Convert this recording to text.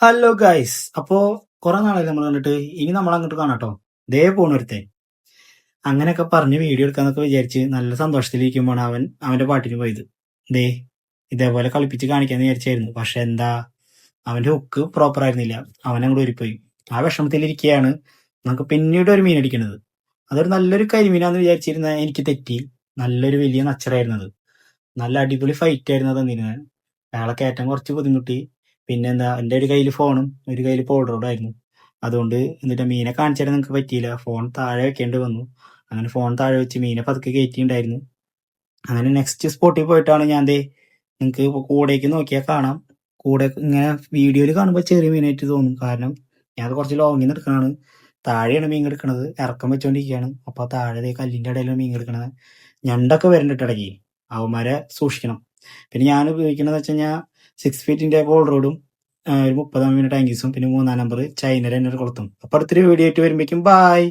Hello guys. അപ്പോ കുറെ നാളായി നമ്മൾ കണ്ടിട്ട്. ഇനി നമ്മൾ അങ്ങോട്ട് കാണാട്ടോ. ദേ പോണൊരുത്തെ. അങ്ങനെയൊക്കെ പറഞ്ഞ് വീഡിയോ എടുക്കാന്നൊക്കെ വിചാരിച്ച് നല്ല സന്തോഷത്തിലിരിക്കുമ്പോഴാണ് അവന്റെ പാട്ടിന് പോയത്. ദേ ഇതേപോലെ കളിപ്പിച്ച് കാണിക്കാന്ന് വിചാരിച്ചായിരുന്നു. പക്ഷെ എന്താ, അവന്റെ ഹുക്ക് പ്രോപ്പർ ആയിരുന്നില്ല. അവൻ അങ്ങോട്ട് ഊരിപ്പോയി. ആ വിഷമത്തിലിരിക്കുകയാണ് നമുക്ക് പിന്നീട് ഒരു മീൻ അടിക്കണത്. അതൊരു നല്ലൊരു കരിമീനാന്ന് വിചാരിച്ചിരുന്ന എനിക്ക് തെറ്റി. നല്ലൊരു വലിയ നച്ചറായിരുന്നത്. നല്ല അടിപൊളി ഫൈറ്റ് ആയിരുന്നു തന്നിരുന്നത്. അയാളെ കയറ്റാൻ കുറച്ച് ബുദ്ധിമുട്ടി. പിന്നെന്താ, എൻ്റെ ഒരു കയ്യിൽ ഫോണും ഒരു കയ്യിൽ പോളറോയിഡും ആയിരുന്നു. അതുകൊണ്ട് എന്നിട്ട് മീനെ കാണിച്ചു തരാൻ നിങ്ങൾക്ക് പറ്റിയില്ല. ഫോൺ താഴെ വെക്കേണ്ടി വന്നു. അങ്ങനെ ഫോൺ താഴെ വെച്ച് മീനെ പതുക്കെ കയറ്റിയിട്ടുണ്ടായിരുന്നു. അങ്ങനെ നെക്സ്റ്റ് സ്പോട്ടിൽ പോയിട്ടാണ് ഞാൻ ദേ, നിങ്ങൾക്ക് കൂടേക്ക് നോക്കിയാൽ കാണാം. കൂടെ ഇങ്ങനെ വീഡിയോയിൽ കാണുമ്പോൾ ചെറിയ മീനായിട്ട് തോന്നും. കാരണം ഞാൻ അത് കുറച്ച് ലോങ്ങിൽ നിന്ന് എടുക്കണതാണ്. താഴെയാണ് മീൻ എടുക്കണത്. ഇറക്കം വെച്ചോണ്ടിരിക്കുകയാണ്. അപ്പോൾ താഴെ ദേ കല്ലിൻ്റെ ഇടയിലാണ് മീൻ എടുക്കണത്. ഞണ്ടൊക്കെ വരുന്നുണ്ട് ഇടയ്ക്ക്. അവന്മാരെ സൂക്ഷിക്കണം. പിന്നെ ഞാൻ ഉപയോഗിക്കുന്നത് വെച്ച് കഴിഞ്ഞാൽ 6 ഫീറ്റിൻ്റെ ബോൾ റോഡും ഒരു 30 മിനിറ്റ് ടാങ്കീസും പിന്നെ 3-ാം നമ്പർ ചൈനയുടെ തന്നെ ഒരു കൊളുത്തും. അപ്പോൾ അടുത്തൊരു വീഡിയോ ആയിട്ട് വരുമ്പോഴേക്കും ബായ്.